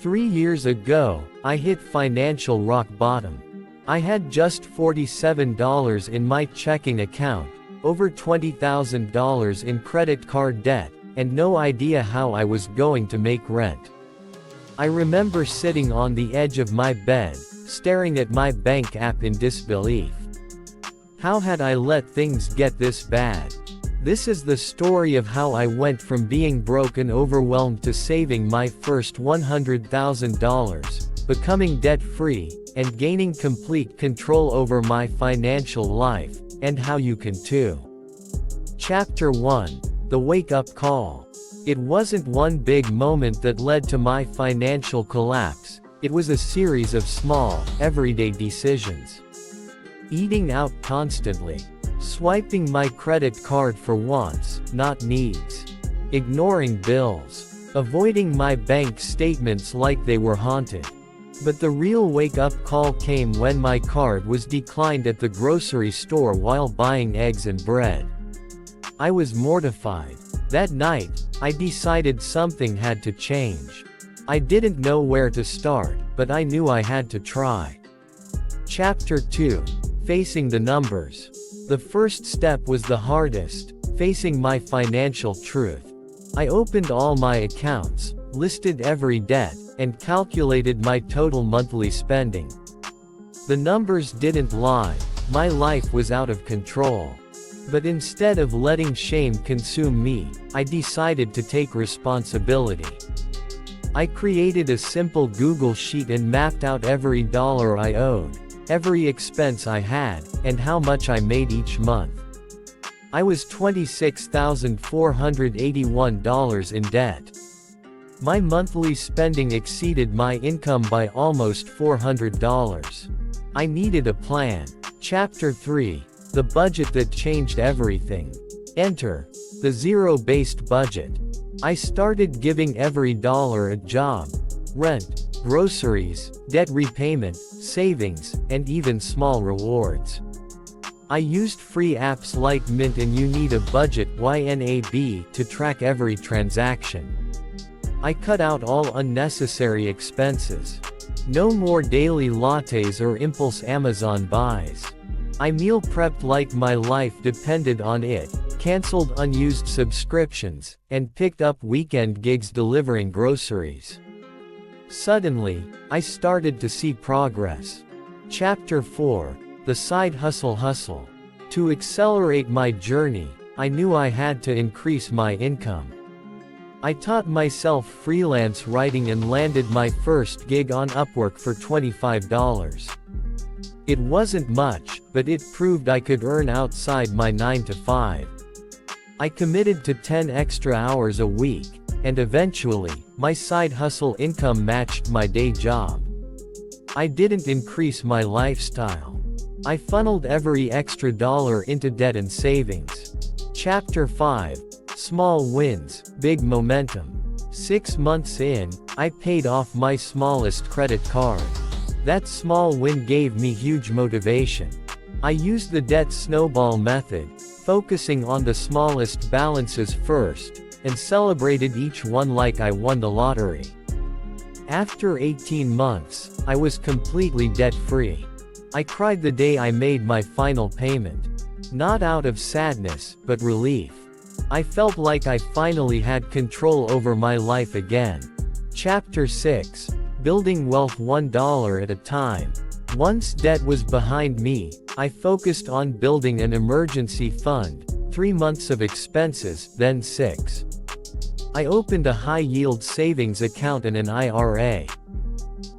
3 years ago, I hit financial rock bottom. I had just $47 in my checking account, over $20,000 in credit card debt, and no idea how I was going to make rent. I remember sitting on the edge of my bed, staring at my bank app in disbelief. How had I let things get this bad? This is the story of how I went from being broke and overwhelmed to saving my first $100,000, becoming debt-free, and gaining complete control over my financial life, and how you can too. Chapter 1: The Wake-Up Call. It wasn't one big moment that led to my financial collapse, it was a series of small, everyday decisions. Eating out constantly. Swiping my credit card for wants, not needs. Ignoring bills. Avoiding my bank statements like they were haunted. But the real wake-up call came when my card was declined at the grocery store while buying eggs and bread. I was mortified. That night, I decided something had to change. I didn't know where to start, but I knew I had to try. Chapter 2: Facing the Numbers. The first step was the hardest, facing my financial truth. I opened all my accounts, listed every debt, and calculated my total monthly spending. The numbers didn't lie, my life was out of control. But instead of letting shame consume me, I decided to take responsibility. I created a simple Google sheet and mapped out every dollar I owed, every expense I had, and how much I made each month. I was $26,481 in debt. My monthly spending exceeded my income by almost $400. I needed a plan. Chapter 3: The Budget That Changed Everything. Enter the zero-based budget. I started giving every dollar a job. Rent, groceries, debt repayment, savings, and even small rewards. I used free apps like Mint and You Need a Budget (YNAB) to track every transaction. I cut out all unnecessary expenses. No more daily lattes or impulse Amazon buys. I meal prepped like my life depended on it, canceled unused subscriptions, and picked up weekend gigs delivering groceries. Suddenly, I started to see progress. Chapter 4: The Side Hustle. To accelerate my journey, I knew I had to increase my income. I taught myself freelance writing and landed my first gig on Upwork for $25. It wasn't much, but it proved I could earn outside my 9-to-5. I committed to 10 extra hours a week, and eventually, my side hustle income matched my day job. I didn't increase my lifestyle. I funneled every extra dollar into debt and savings. Chapter 5: Small Wins, Big Momentum. 6 months in, I paid off my smallest credit card. That small win gave me huge motivation. I used the debt snowball method, focusing on the smallest balances first, and celebrated each one like I won the lottery. After 18 months, I was completely debt-free. I cried the day I made my final payment. Not out of sadness, but relief. I felt like I finally had control over my life again. Chapter 6: Building Wealth $1 at a Time. Once debt was behind me, I focused on building an emergency fund, 3 months of expenses, then 6. I opened a high-yield savings account and an IRA.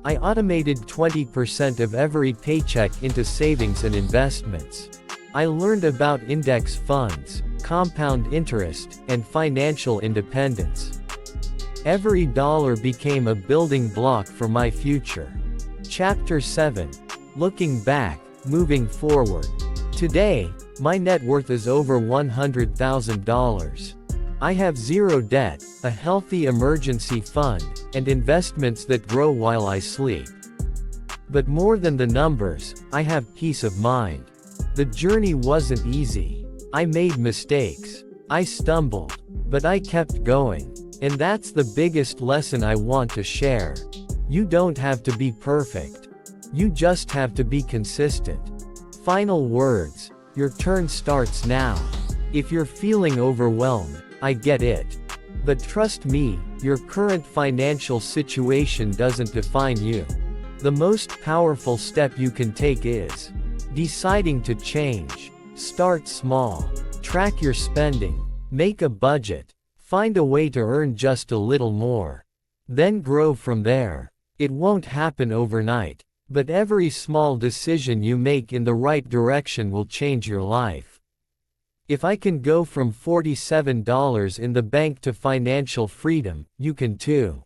I automated 20% of every paycheck into savings and investments. I learned about index funds, compound interest, and financial independence. Every dollar became a building block for my future. Chapter 7: Looking Back, Moving Forward. Today, my net worth is over $100,000. I have zero debt, a healthy emergency fund, and investments that grow while I sleep. But more than the numbers, I have peace of mind. The journey wasn't easy. I made mistakes. I stumbled. But I kept going. And that's the biggest lesson I want to share. You don't have to be perfect. You just have to be consistent. Final words. Your turn starts now. If you're feeling overwhelmed, I get it. But trust me, your current financial situation doesn't define you. The most powerful step you can take is deciding to change. Start small. Track your spending. Make a budget. Find a way to earn just a little more. Then grow from there. It won't happen overnight, but every small decision you make in the right direction will change your life. If I can go from $47 in the bank to financial freedom, you can too.